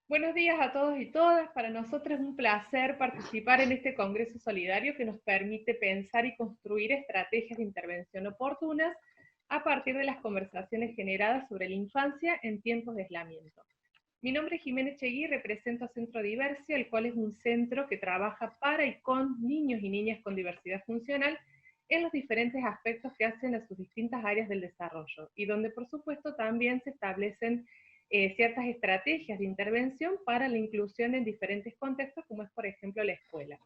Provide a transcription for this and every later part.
Buenos días a todos y todas. Para nosotros es un placer participar en este Congreso Solidario que nos permite pensar y construir estrategias de intervención oportunas a partir de las conversaciones generadas sobre la infancia en tiempos de aislamiento. Mi nombre es Jimena Echegui, represento a Centro Diversia, el cual es un centro que trabaja para y con niños y niñas con diversidad funcional en los diferentes aspectos que hacen a sus distintas áreas del desarrollo, y donde por supuesto también se establecen ciertas estrategias de intervención para la inclusión en diferentes contextos, como es por ejemplo la escuela.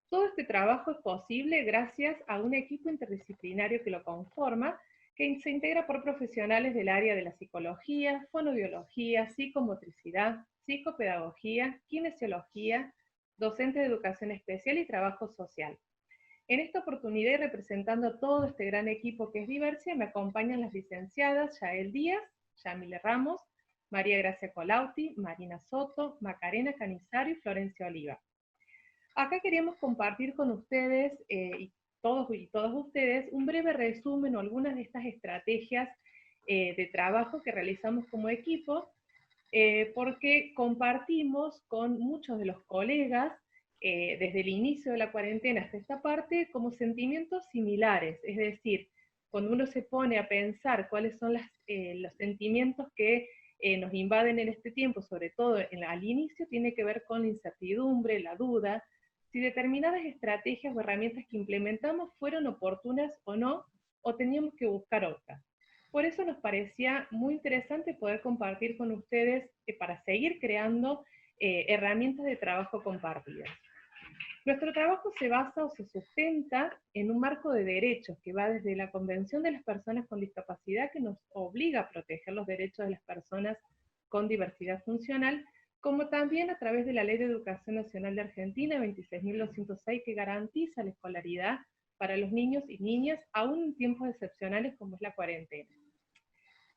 Todo este trabajo es posible gracias a un equipo interdisciplinario que lo conforma, que se integra por profesionales del área de la psicología, fonoaudiología, psicomotricidad, psicopedagogía, kinesiología, docentes de educación especial y trabajo social. En esta oportunidad y representando a todo este gran equipo que es Diversia, me acompañan las licenciadas Yael Díaz, Yamile Ramos, María Gracia Colauti, Marina Soto, Macarena Canizario y Florencia Oliva. Acá queríamos compartir con ustedes y todas ustedes un breve resumen o algunas de estas estrategias de trabajo que realizamos como equipo, porque compartimos con muchos de los colegas desde el inicio de la cuarentena hasta esta parte como sentimientos similares, es decir, cuando uno se pone a pensar cuáles son los sentimientos que nos invaden en este tiempo, sobre todo al inicio, tiene que ver con la incertidumbre, la duda, si determinadas estrategias o herramientas que implementamos fueron oportunas o no, o teníamos que buscar otras. Por eso nos parecía muy interesante poder compartir con ustedes para seguir creando herramientas de trabajo compartidas. Nuestro trabajo se basa o se sustenta en un marco de derechos que va desde la Convención de las Personas con Discapacidad, que nos obliga a proteger los derechos de las personas con diversidad funcional, como también a través de la Ley de Educación Nacional de Argentina 26.206, que garantiza la escolaridad para los niños y niñas, aún en tiempos excepcionales como es la cuarentena.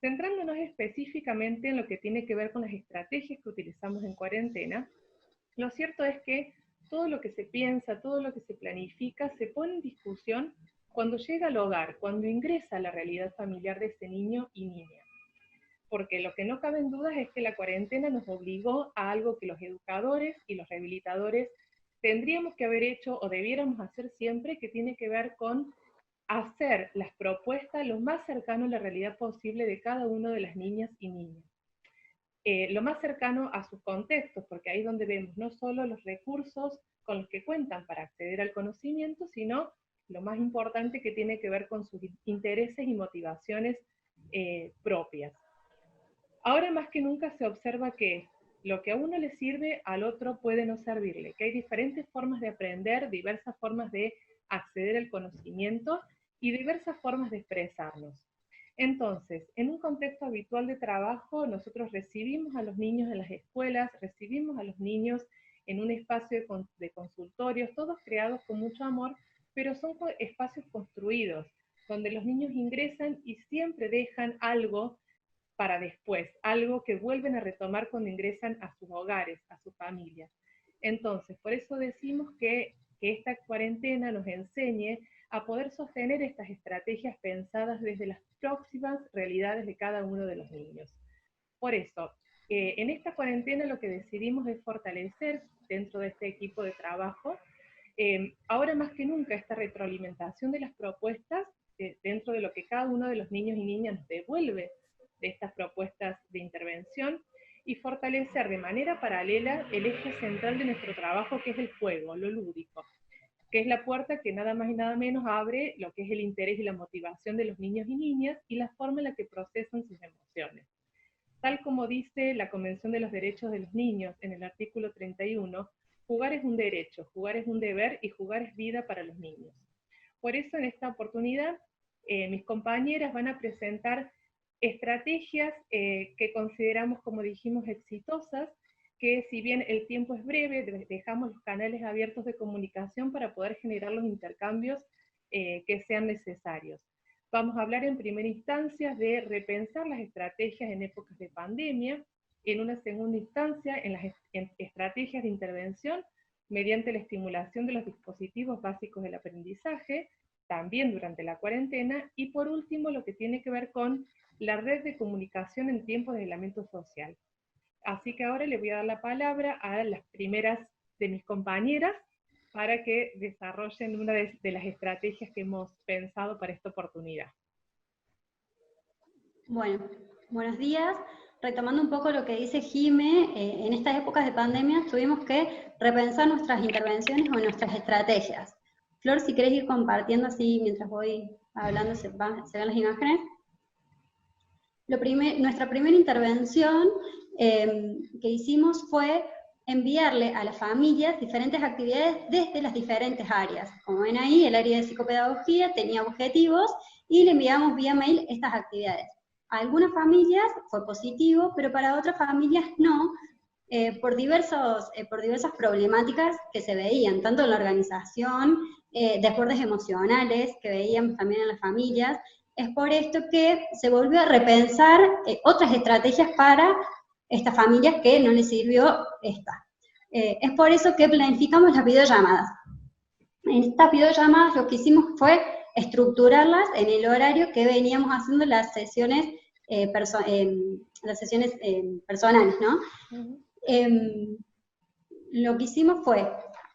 Centrándonos específicamente en lo que tiene que ver con las estrategias que utilizamos en cuarentena, lo cierto es que todo lo que se piensa, todo lo que se planifica, se pone en discusión cuando llega al hogar, cuando ingresa a la realidad familiar de ese niño y niña. Porque lo que no cabe en dudas es que la cuarentena nos obligó a algo que los educadores y los rehabilitadores tendríamos que haber hecho o debiéramos hacer siempre, que tiene que ver con hacer las propuestas lo más cercano a la realidad posible de cada una de las niñas y niños. Lo más cercano a sus contextos, porque ahí es donde vemos no solo los recursos con los que cuentan para acceder al conocimiento, sino lo más importante, que tiene que ver con sus intereses y motivaciones propias. Ahora más que nunca se observa que lo que a uno le sirve, al otro puede no servirle, que hay diferentes formas de aprender, diversas formas de acceder al conocimiento y diversas formas de expresarnos. Entonces, en un contexto habitual de trabajo, nosotros recibimos a los niños en las escuelas, recibimos a los niños en un espacio de consultorios, todos creados con mucho amor, pero son espacios construidos, donde los niños ingresan y siempre dejan algo para después, algo que vuelven a retomar cuando ingresan a sus hogares, a sus familias. Entonces, por eso decimos que esta cuarentena nos enseñe a poder sostener estas estrategias pensadas desde las próximas realidades de cada uno de los niños. Por eso, en esta cuarentena lo que decidimos es fortalecer dentro de este equipo de trabajo, ahora más que nunca, esta retroalimentación de las propuestas dentro de lo que cada uno de los niños y niñas nos devuelve de estas propuestas de intervención, y fortalecer de manera paralela el eje central de nuestro trabajo, que es el juego, lo lúdico, que es la puerta que nada más y nada menos abre lo que es el interés y la motivación de los niños y niñas y la forma en la que procesan sus emociones. Tal como dice la Convención de los Derechos de los Niños en el artículo 31, jugar es un derecho, jugar es un deber y jugar es vida para los niños. Por eso en esta oportunidad mis compañeras van a presentar estrategias que consideramos, como dijimos, exitosas, que si bien el tiempo es breve, dejamos los canales abiertos de comunicación para poder generar los intercambios que sean necesarios. Vamos a hablar en primera instancia de repensar las estrategias en épocas de pandemia, en una segunda instancia en las estrategias de intervención mediante la estimulación de los dispositivos básicos del aprendizaje, también durante la cuarentena, y por último lo que tiene que ver con la red de comunicación en tiempos de aislamiento social. Así que ahora le voy a dar la palabra a las primeras de mis compañeras para que desarrollen una de las estrategias que hemos pensado para esta oportunidad. Bueno, buenos días. Retomando un poco lo que dice Jime, en estas épocas de pandemia tuvimos que repensar nuestras intervenciones o nuestras estrategias. Flor, si querés ir compartiendo así mientras voy hablando, se ven las imágenes. Nuestra primera intervención que hicimos fue enviarle a las familias diferentes actividades desde las diferentes áreas. Como ven ahí, el área de psicopedagogía tenía objetivos y le enviamos vía mail estas actividades. A algunas familias fue positivo, pero para otras familias no, por diversas problemáticas que se veían, tanto en la organización, desbordes emocionales que veíamos también en las familias. Es por esto que se volvió a repensar otras estrategias para estas familias que no les sirvió esta. Es por eso que planificamos las videollamadas. En estas videollamadas lo que hicimos fue estructurarlas en el horario que veníamos haciendo las sesiones personales, ¿no? Lo que hicimos fue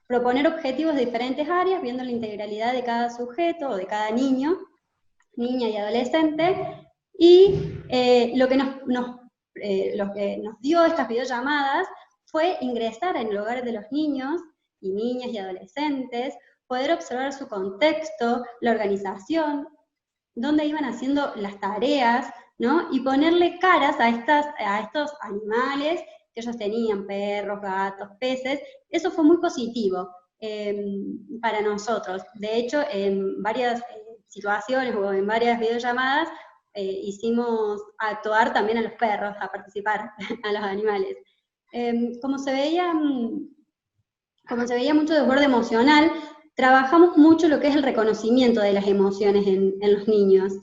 proponer objetivos de diferentes áreas, viendo la integralidad de cada sujeto o de cada niño, niña y adolescente, y lo que nos dio estas videollamadas fue ingresar en el hogar de los niños y niñas y adolescentes, poder observar su contexto, la organización, dónde iban haciendo las tareas, ¿no? Y ponerle caras a estos animales que ellos tenían, perros, gatos, peces. Eso fue muy positivo para nosotros. De hecho, en varias situaciones o en varias videollamadas hicimos actuar también a los perros, a participar, a los animales. Como se veía mucho desborde emocional, trabajamos mucho lo que es el reconocimiento de las emociones en los niños.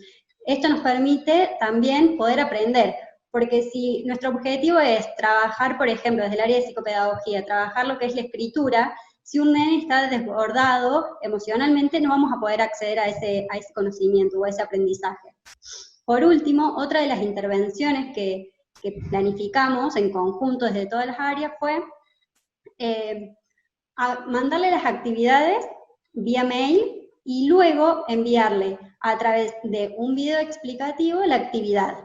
Esto nos permite también poder aprender, porque si nuestro objetivo es trabajar, por ejemplo, desde el área de psicopedagogía, trabajar lo que es la escritura, si un nene está desbordado emocionalmente, no vamos a poder acceder a ese conocimiento o a ese aprendizaje. Por último, otra de las intervenciones que planificamos en conjunto desde todas las áreas fue mandarle las actividades vía mail y luego enviarle a través de un video explicativo la actividad,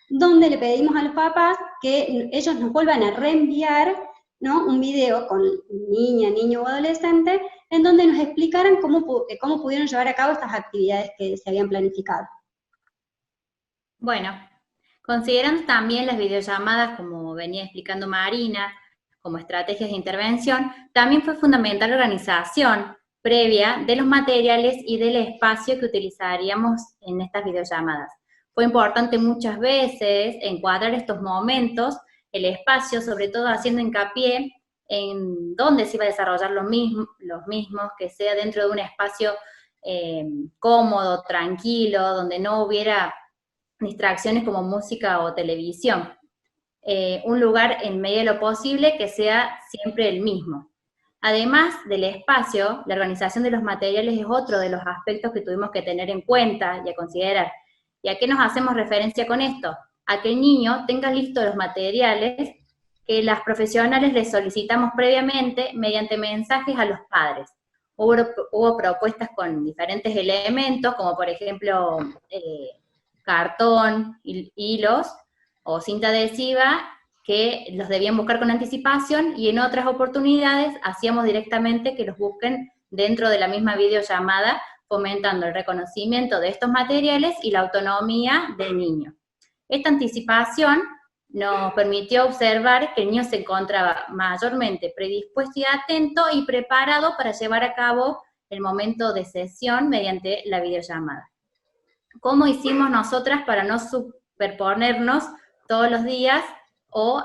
donde le pedimos a los papás que ellos nos vuelvan a reenviar, ¿no?, un video con niña, niño o adolescente, en donde nos explicaran cómo pudieron llevar a cabo estas actividades que se habían planificado. Bueno, considerando también las videollamadas, como venía explicando Marina, como estrategias de intervención, también fue fundamental la organización previa de los materiales y del espacio que utilizaríamos en estas videollamadas. Fue importante muchas veces encuadrar estos momentos, el espacio, sobre todo haciendo hincapié en dónde se iba a desarrollar los mismos, que sea dentro de un espacio cómodo, tranquilo, donde no hubiera distracciones como música o televisión. Un lugar en medida de lo posible que sea siempre el mismo. Además del espacio, la organización de los materiales es otro de los aspectos que tuvimos que tener en cuenta y a considerar. ¿Y a qué nos hacemos referencia con esto? A que el niño tenga listos los materiales que las profesionales les solicitamos previamente mediante mensajes a los padres. Hubo propuestas con diferentes elementos, como por ejemplo cartón, hilos o cinta adhesiva, que los debían buscar con anticipación, y en otras oportunidades hacíamos directamente que los busquen dentro de la misma videollamada, fomentando el reconocimiento de estos materiales y la autonomía del niño. Esta anticipación nos permitió observar que el niño se encontraba mayormente predispuesto y atento y preparado para llevar a cabo el momento de sesión mediante la videollamada. ¿Cómo hicimos nosotras para no superponernos todos los días o,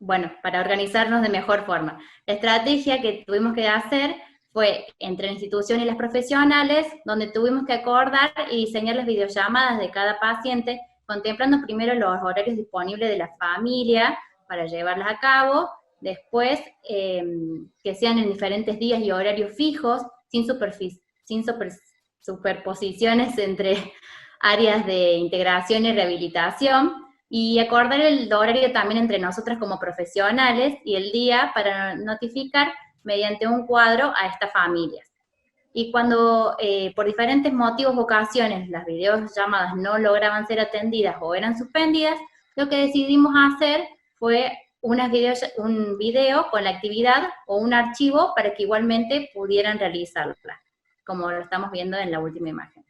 bueno, para organizarnos de mejor forma? La estrategia que tuvimos que hacer fue entre la institución y las profesionales, donde tuvimos que acordar y diseñar las videollamadas de cada paciente, contemplando primero los horarios disponibles de la familia para llevarlas a cabo, después que sean en diferentes días y horarios fijos, sin sin superposiciones entre áreas de integración y rehabilitación, y acordar el horario también entre nosotras como profesionales y el día para notificar mediante un cuadro a estas familias. Y cuando por diferentes motivos o ocasiones las videollamadas no lograban ser atendidas o eran suspendidas, lo que decidimos hacer fue un video con la actividad o un archivo para que igualmente pudieran realizarla, como lo estamos viendo en la última imagen.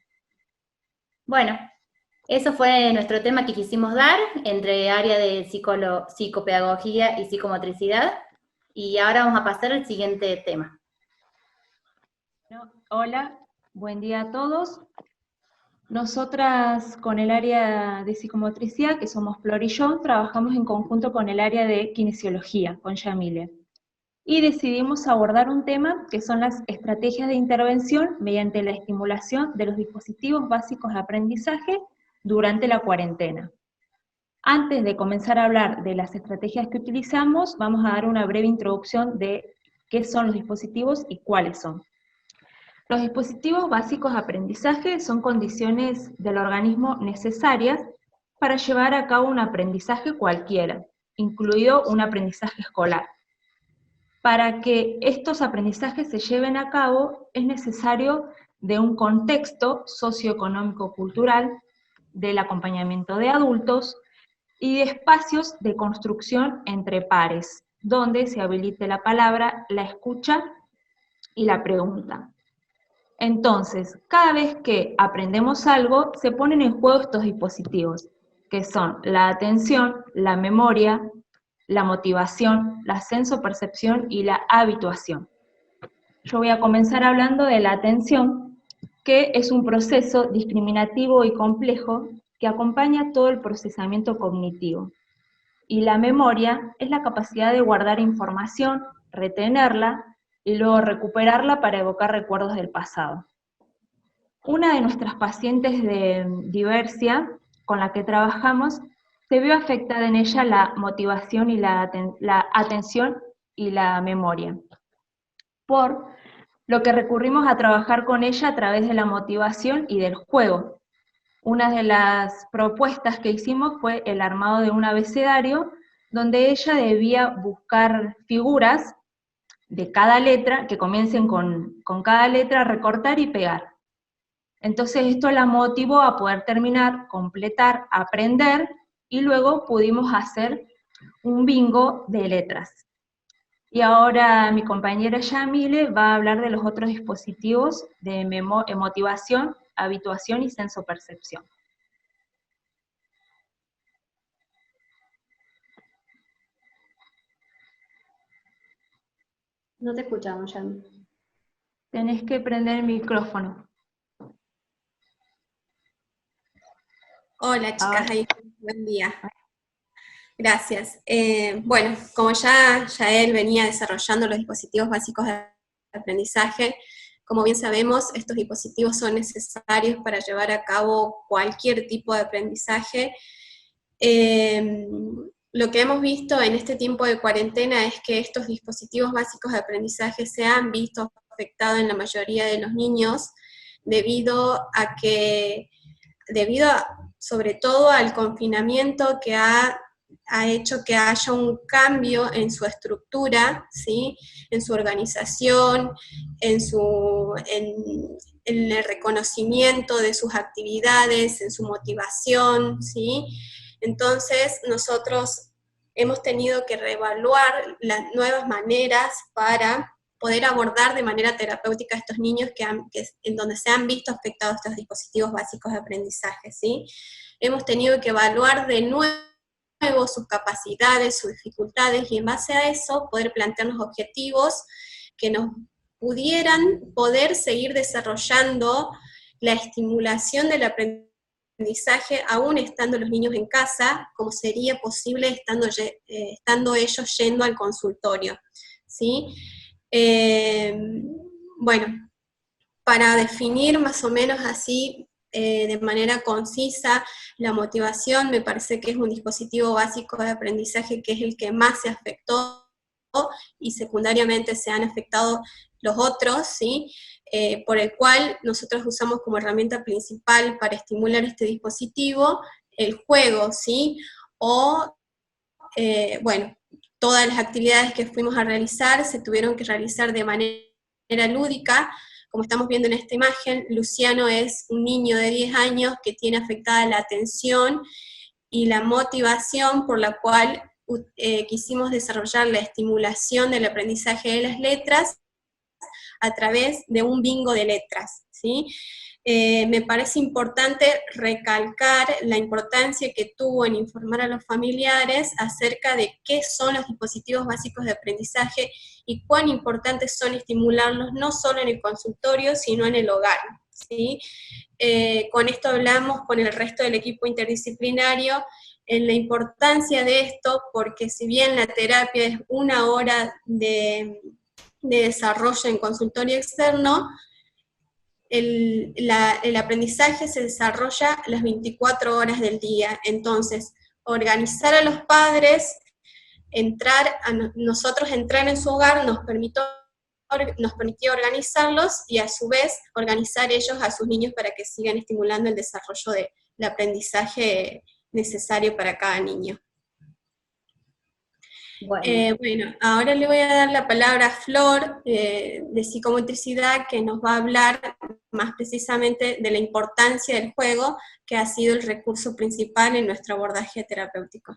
Bueno, eso fue nuestro tema que quisimos dar entre área de psicopedagogía y psicomotricidad, y ahora vamos a pasar al siguiente tema. Hola, buen día a todos. Nosotras con el área de psicomotricidad, que somos Flor y yo, trabajamos en conjunto con el área de kinesiología, con Yamile. Y decidimos abordar un tema que son las estrategias de intervención mediante la estimulación de los dispositivos básicos de aprendizaje durante la cuarentena. Antes de comenzar a hablar de las estrategias que utilizamos, vamos a dar una breve introducción de qué son los dispositivos y cuáles son. Los dispositivos básicos de aprendizaje son condiciones del organismo necesarias para llevar a cabo un aprendizaje cualquiera, incluido un aprendizaje escolar. Para que estos aprendizajes se lleven a cabo es necesario de un contexto socioeconómico-cultural, del acompañamiento de adultos y de espacios de construcción entre pares, donde se habilite la palabra, la escucha y la pregunta. Entonces, cada vez que aprendemos algo, se ponen en juego estos dispositivos, que son la atención, la memoria, la motivación, la sensopercepción y la habituación. Yo voy a comenzar hablando de la atención, que es un proceso discriminativo y complejo que acompaña todo el procesamiento cognitivo. Y la memoria es la capacidad de guardar información, retenerla y luego recuperarla para evocar recuerdos del pasado. Una de nuestras pacientes de Diversia, con la que trabajamos, se vio afectada en ella la motivación y la atención y la memoria, por lo que recurrimos a trabajar con ella a través de la motivación y del juego. Una de las propuestas que hicimos fue el armado de un abecedario, donde ella debía buscar figuras de cada letra, que comiencen con cada letra, recortar y pegar. Entonces esto la motivó a poder terminar, completar, aprender, y luego pudimos hacer un bingo de letras. Y ahora mi compañera Yamile va a hablar de los otros dispositivos de motivación, habituación y sensopercepción. No te escuchamos, Yamile. Tenés que prender el micrófono. Hola chicas, buen día. Gracias. Bueno, como ya él venía desarrollando los dispositivos básicos de aprendizaje, como bien sabemos, estos dispositivos son necesarios para llevar a cabo cualquier tipo de aprendizaje. Lo que hemos visto en este tiempo de cuarentena es que estos dispositivos básicos de aprendizaje se han visto afectados en la mayoría de los niños debido sobre todo al confinamiento que ha hecho que haya un cambio en su estructura, ¿sí? En su organización, en el reconocimiento de sus actividades, en su motivación, ¿sí? Entonces nosotros hemos tenido que reevaluar las nuevas maneras para poder abordar de manera terapéutica a estos niños en donde se han visto afectados estos dispositivos básicos de aprendizaje, ¿sí? Hemos tenido que evaluar de nuevo sus capacidades, sus dificultades, y en base a eso poder plantearnos objetivos que nos pudieran poder seguir desarrollando la estimulación del aprendizaje aún estando los niños en casa, como sería posible estando ellos yendo al consultorio, ¿sí? Bueno, para definir más o menos así, de manera concisa, la motivación me parece que es un dispositivo básico de aprendizaje que es el que más se afectó, y secundariamente se han afectado los otros, ¿sí? por el cual nosotros usamos como herramienta principal para estimular este dispositivo el juego, ¿sí? O, bueno, todas las actividades que fuimos a realizar se tuvieron que realizar de manera lúdica. Como estamos viendo en esta imagen, Luciano es un niño de 10 años que tiene afectada la atención y la motivación, por la cual quisimos desarrollar la estimulación del aprendizaje de las letras a través de un bingo de letras, ¿sí? Me parece importante recalcar la importancia que tuvo en informar a los familiares acerca de qué son los dispositivos básicos de aprendizaje y cuán importantes son estimularlos no solo en el consultorio, sino en el hogar, ¿sí? Con esto hablamos con el resto del equipo interdisciplinario en la importancia de esto, porque si bien la terapia es 1 hora de desarrollo en consultorio externo, el aprendizaje se desarrolla las 24 horas del día. Entonces, organizar a los padres, nosotros entrar en su hogar nos permitió organizarlos y a su vez organizar ellos a sus niños para que sigan estimulando el desarrollo del aprendizaje necesario para cada niño. Bueno, ahora le voy a dar la palabra a Flor, de psicomotricidad, que nos va a hablar más precisamente de la importancia del juego, que ha sido el recurso principal en nuestro abordaje terapéutico.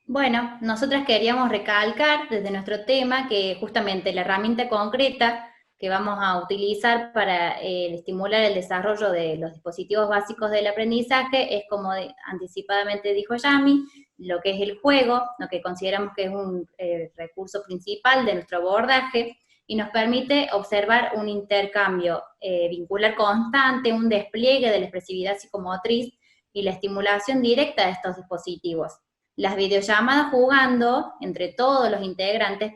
Bueno, nosotras queríamos recalcar desde nuestro tema que justamente la herramienta concreta que vamos a utilizar para estimular el desarrollo de los dispositivos básicos del aprendizaje es, como anticipadamente dijo Yami, lo que es el juego, lo que consideramos que es un recurso principal de nuestro abordaje, y nos permite observar un intercambio vincular constante, un despliegue de la expresividad psicomotriz y la estimulación directa de estos dispositivos. Las videollamadas jugando entre todos los integrantes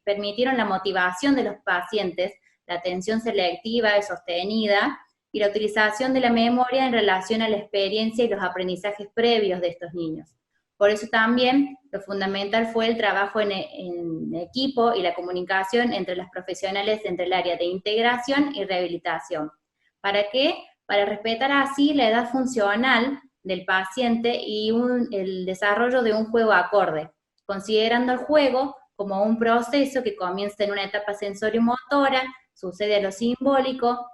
permitieron la motivación de los pacientes, la atención selectiva y sostenida, y la utilización de la memoria en relación a la experiencia y los aprendizajes previos de estos niños. Por eso también lo fundamental fue el trabajo en equipo y la comunicación entre las profesionales entre el área de integración y rehabilitación. ¿Para qué? Para respetar así la edad funcional del paciente y el desarrollo de un juego acorde, considerando el juego como un proceso que comienza en una etapa sensorio-motora, sucede a lo simbólico,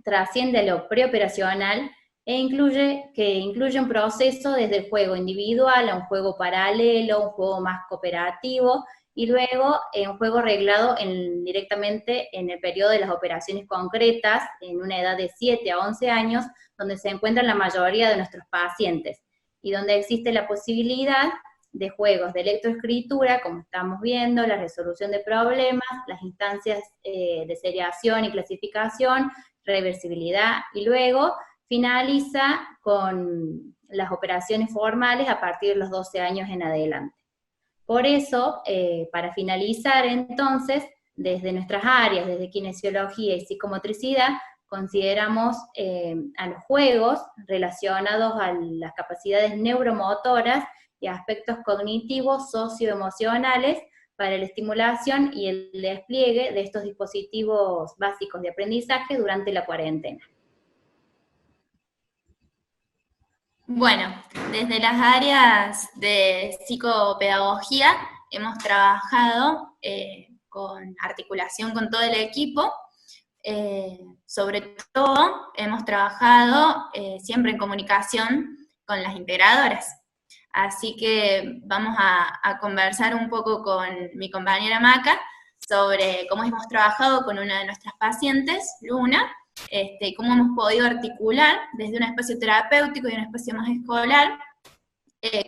trasciende a lo preoperacional e incluye un proceso desde el juego individual a un juego paralelo, un juego más cooperativo, y luego un juego arreglado directamente en el periodo de las operaciones concretas, en una edad de 7 a 11 años, donde se encuentran la mayoría de nuestros pacientes, y donde existe la posibilidad de juegos de lectoescritura, como estamos viendo, la resolución de problemas, las instancias de seriación y clasificación, reversibilidad, y luego finaliza con las operaciones formales a partir de los 12 años en adelante. Por eso, para finalizar entonces, desde nuestras áreas, desde kinesiología y psicomotricidad, consideramos a los juegos relacionados a las capacidades neuromotoras y aspectos cognitivos, socioemocionales, para la estimulación y el despliegue de estos dispositivos básicos de aprendizaje durante la cuarentena. Bueno, desde las áreas de psicopedagogía hemos trabajado con articulación con todo el equipo. Sobre todo hemos trabajado siempre en comunicación con las integradoras. Así que vamos a conversar un poco con mi compañera Maca sobre cómo hemos trabajado con una de nuestras pacientes, Luna, cómo hemos podido articular desde un espacio terapéutico y un espacio más escolar,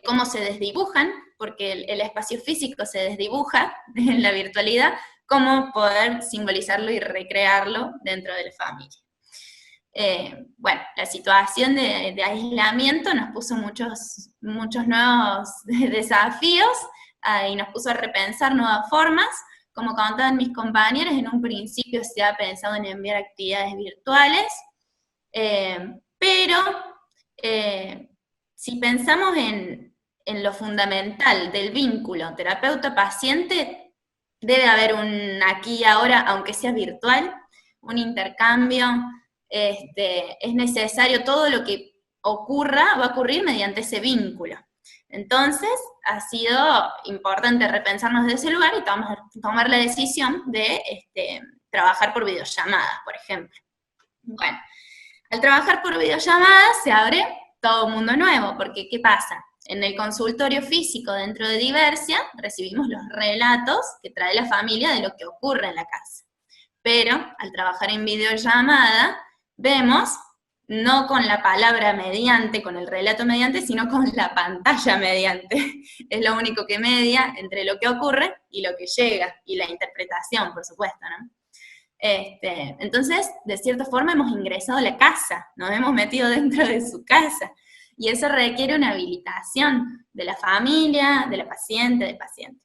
cómo se desdibujan, porque el espacio físico se desdibuja en la virtualidad, cómo poder simbolizarlo y recrearlo dentro de la familia. Bueno, la situación de aislamiento nos puso muchos nuevos desafíos y nos puso a repensar nuevas formas. Como contaban mis compañeros, en un principio se ha pensado en enviar actividades virtuales, pero si pensamos en lo fundamental del vínculo terapeuta-paciente, debe haber un aquí y ahora, aunque sea virtual, un intercambio, es necesario, todo lo que ocurra va a ocurrir mediante ese vínculo. Entonces, ha sido importante repensarnos de ese lugar y tomar la decisión de trabajar por videollamadas, por ejemplo. Bueno, al trabajar por videollamadas se abre todo un mundo nuevo, porque ¿qué pasa? En el consultorio físico dentro de Diversia recibimos los relatos que trae la familia de lo que ocurre en la casa. Pero al trabajar en videollamada, vemos, no con la palabra mediante, con el relato mediante, sino con la pantalla mediante. Es lo único que media entre lo que ocurre y lo que llega, y la interpretación, por supuesto, ¿no? Entonces, de cierta forma hemos ingresado a la casa, nos hemos metido dentro de su casa, y eso requiere una habilitación de la familia, de la paciente, del paciente.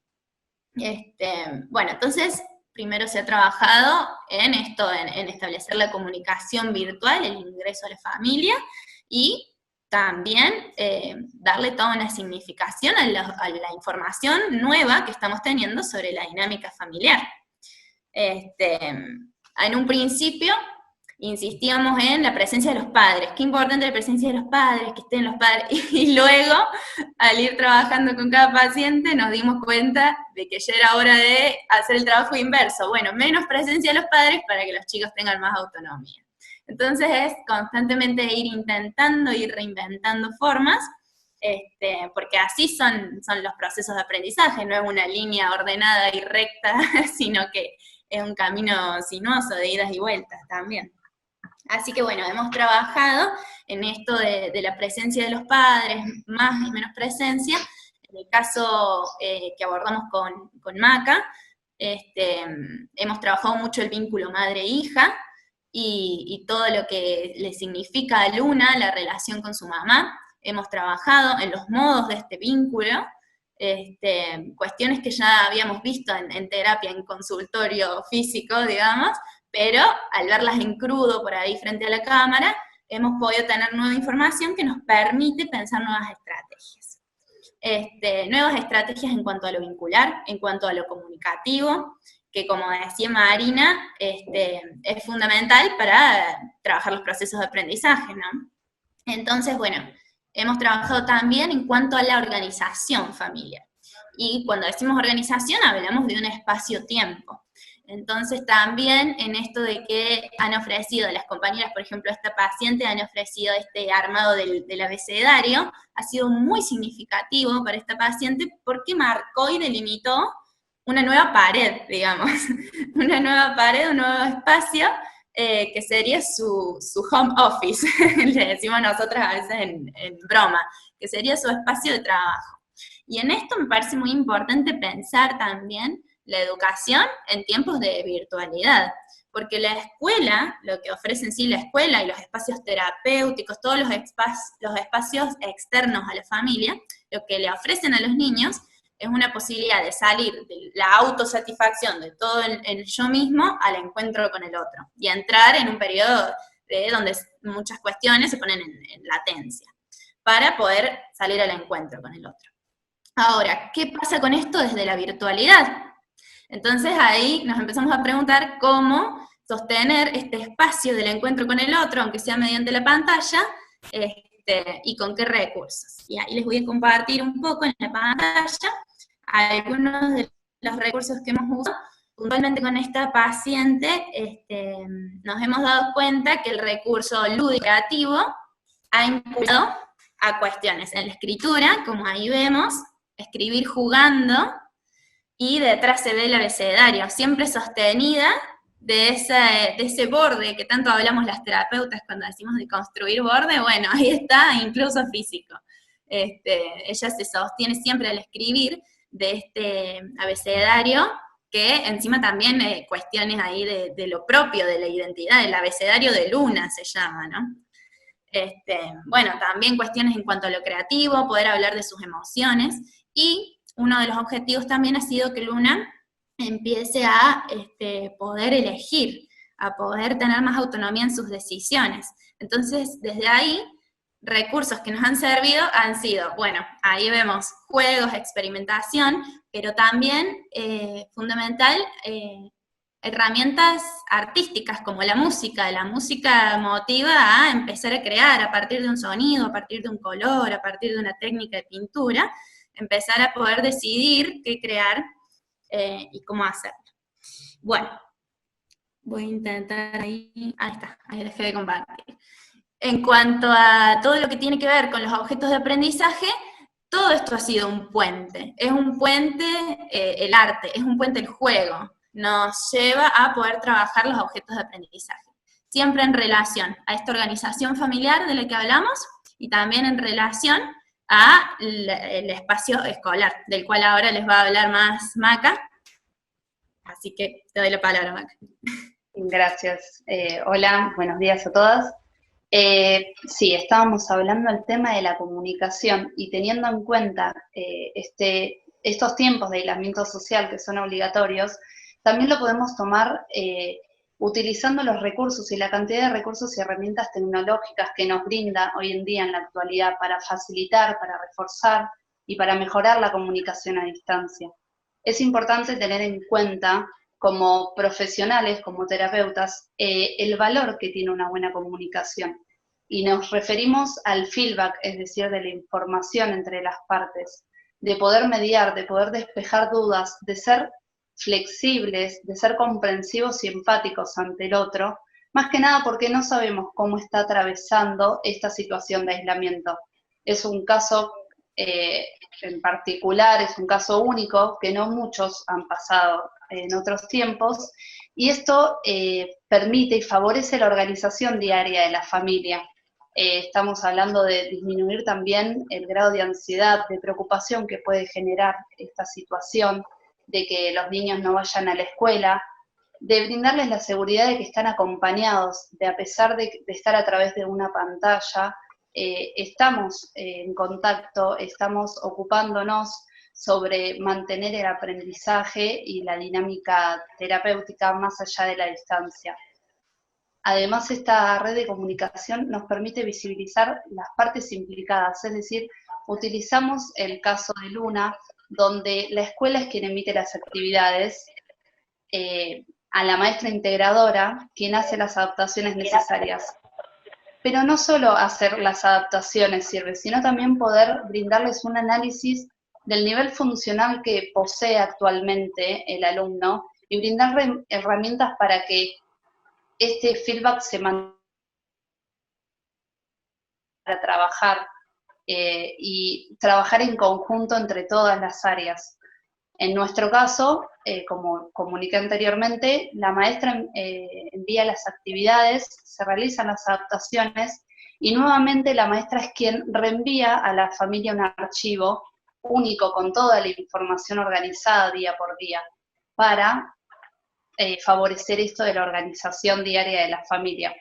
Bueno, entonces, primero se ha trabajado en esto, en establecer la comunicación virtual, el ingreso a la familia, y también darle toda una significación a la información nueva que estamos teniendo sobre la dinámica familiar. En un principio insistíamos en la presencia de los padres, qué importante la presencia de los padres, que estén los padres, y luego, al ir trabajando con cada paciente, nos dimos cuenta de que ya era hora de hacer el trabajo inverso, bueno, menos presencia de los padres para que los chicos tengan más autonomía. Entonces es constantemente ir intentando, ir reinventando formas, porque así son los procesos de aprendizaje, no es una línea ordenada y recta, sino que es un camino sinuoso de idas y vueltas también. Así que bueno, hemos trabajado en esto de la presencia de los padres, más y menos presencia. En el caso que abordamos con Maca, hemos trabajado mucho el vínculo madre-hija y todo lo que le significa a Luna la relación con su mamá. Hemos trabajado en los modos de este vínculo, cuestiones que ya habíamos visto en terapia, en consultorio físico, digamos, pero al verlas en crudo por ahí frente a la cámara, hemos podido tener nueva información que nos permite pensar nuevas estrategias. Nuevas estrategias en cuanto a lo vincular, en cuanto a lo comunicativo, que como decía Marina, es fundamental para trabajar los procesos de aprendizaje, ¿no? Entonces, bueno, hemos trabajado también en cuanto a la organización familiar. Y cuando decimos organización, hablamos de un espacio-tiempo. Entonces también en esto de que han ofrecido las compañeras, por ejemplo, esta paciente, han ofrecido este armado del abecedario, ha sido muy significativo para esta paciente porque marcó y delimitó una nueva pared, digamos, una nueva pared, un nuevo espacio, que sería su home office, le decimos nosotras a veces en broma, que sería su espacio de trabajo. Y en esto me parece muy importante pensar también la educación en tiempos de virtualidad, porque la escuela, lo que ofrece en sí la escuela y los espacios terapéuticos, todos los espacios externos a la familia, lo que le ofrecen a los niños es una posibilidad de salir de la autosatisfacción de todo el yo mismo al encuentro con el otro, y entrar en un periodo donde muchas cuestiones se ponen en latencia, para poder salir al encuentro con el otro. Ahora, ¿qué pasa con esto desde la virtualidad? Entonces ahí nos empezamos a preguntar cómo sostener este espacio del encuentro con el otro, aunque sea mediante la pantalla, y con qué recursos. Y ahí les voy a compartir un poco en la pantalla algunos de los recursos que hemos usado. Puntualmente con esta paciente nos hemos dado cuenta que el recurso ludicreativo ha impulsado a cuestiones en la escritura, como ahí vemos, escribir jugando, y detrás se ve el abecedario, siempre sostenida de ese borde que tanto hablamos las terapeutas cuando decimos de construir borde. Bueno, ahí está, incluso físico. Ella se sostiene siempre al escribir de este abecedario, que encima también cuestiones ahí de lo propio, de la identidad, el abecedario de Luna se llama, ¿no? Bueno, también cuestiones en cuanto a lo creativo, poder hablar de sus emociones, y uno de los objetivos también ha sido que Luna empiece a poder elegir, a poder tener más autonomía en sus decisiones. Entonces, desde ahí, recursos que nos han servido han sido, bueno, ahí vemos juegos, experimentación, pero también fundamental herramientas artísticas como la música motiva a empezar a crear a partir de un sonido, a partir de un color, a partir de una técnica de pintura, empezar a poder decidir qué crear y cómo hacerlo. Bueno, voy a intentar ahí está, ahí dejé de compartir. En cuanto a todo lo que tiene que ver con los objetos de aprendizaje, todo esto ha sido un puente. Es un puente el arte, es un puente el juego. Nos lleva a poder trabajar los objetos de aprendizaje. Siempre en relación a esta organización familiar de la que hablamos y también en relación al espacio escolar, del cual ahora les va a hablar más Maca. Así que te doy la palabra, Maca. Gracias. Hola, buenos días a todas. Sí, estábamos hablando del tema de la comunicación y teniendo en cuenta estos tiempos de aislamiento social que son obligatorios, también lo podemos tomar utilizando los recursos y la cantidad de recursos y herramientas tecnológicas que nos brinda hoy en día en la actualidad para facilitar, para reforzar y para mejorar la comunicación a distancia. Es importante tener en cuenta como profesionales, como terapeutas, el valor que tiene una buena comunicación. Y nos referimos al feedback, es decir, de la información entre las partes, de poder mediar, de poder despejar dudas, de ser flexibles, de ser comprensivos y empáticos ante el otro, más que nada porque no sabemos cómo está atravesando esta situación de aislamiento. Es un caso en particular, es un caso único que no muchos han pasado en otros tiempos, y esto permite y favorece la organización diaria de la familia. Estamos hablando de disminuir también el grado de ansiedad, de preocupación que puede generar esta situación, de que los niños no vayan a la escuela, de brindarles la seguridad de que están acompañados, de a pesar de estar a través de una pantalla, estamos en contacto, estamos ocupándonos sobre mantener el aprendizaje y la dinámica terapéutica más allá de la distancia. Además, esta red de comunicación nos permite visibilizar las partes implicadas, es decir, utilizamos el caso de Luna, donde la escuela es quien emite las actividades, a la maestra integradora, quien hace las adaptaciones necesarias. Pero no solo hacer las adaptaciones sirve, sino también poder brindarles un análisis del nivel funcional que posee actualmente el alumno y brindar herramientas para que este feedback se mantenga para trabajar y trabajar en conjunto entre todas las áreas. En nuestro caso, como comuniqué anteriormente, la maestra envía las actividades, se realizan las adaptaciones y nuevamente la maestra es quien reenvía a la familia un archivo único con toda la información organizada día por día para favorecer esto de la organización diaria de la familia.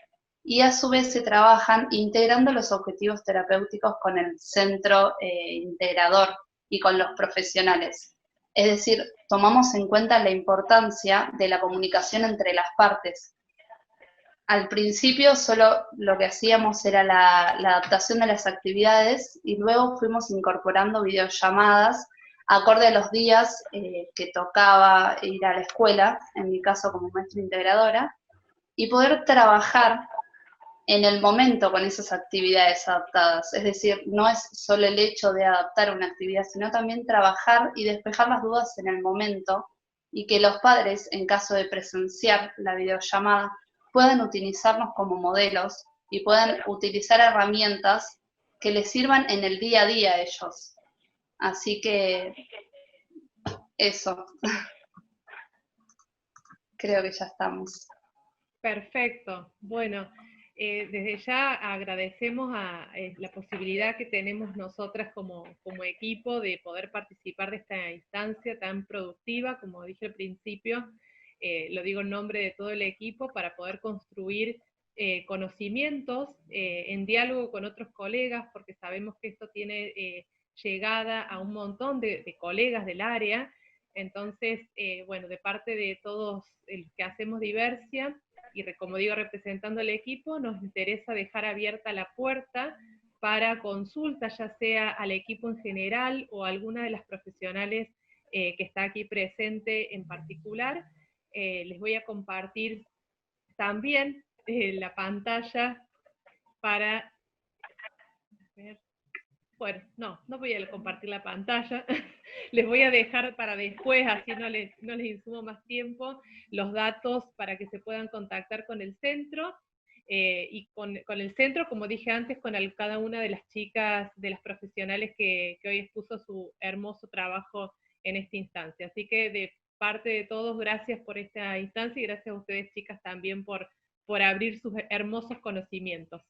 Y a su vez se trabajan integrando los objetivos terapéuticos con el centro integrador y con los profesionales. Es decir, tomamos en cuenta la importancia de la comunicación entre las partes. Al principio solo lo que hacíamos era la adaptación de las actividades y luego fuimos incorporando videollamadas acorde a los días que tocaba ir a la escuela, en mi caso como maestra integradora, y poder trabajar en el momento con esas actividades adaptadas. Es decir, no es solo el hecho de adaptar una actividad, sino también trabajar y despejar las dudas en el momento y que los padres, en caso de presenciar la videollamada, puedan utilizarnos como modelos y puedan utilizar herramientas que les sirvan en el día a día a ellos. Así que eso. Creo que ya estamos. Perfecto. Bueno, desde ya agradecemos la posibilidad que tenemos nosotras como equipo de poder participar de esta instancia tan productiva, como dije al principio, lo digo en nombre de todo el equipo, para poder construir conocimientos en diálogo con otros colegas, porque sabemos que esto tiene llegada a un montón de colegas del área. Entonces, bueno, de parte de todos los que hacemos Diversia, y como digo, representando al equipo, nos interesa dejar abierta la puerta para consulta, ya sea al equipo en general o a alguna de las profesionales que está aquí presente en particular. les voy a compartir también la pantalla para... Bueno, no voy a compartir la pantalla, les voy a dejar para después, así no les insumo más tiempo, los datos para que se puedan contactar con el centro, y con el centro, como dije antes, con cada una de las chicas, de las profesionales que hoy expuso su hermoso trabajo en esta instancia. Así que de parte de todos, gracias por esta instancia, y gracias a ustedes, chicas, también por abrir sus hermosos conocimientos.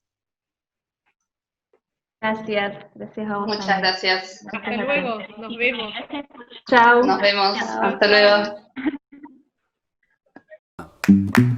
Gracias a vos. Muchas gracias. Hasta luego, nos vemos. Chao. Nos vemos. Chao, Hasta chao. luego.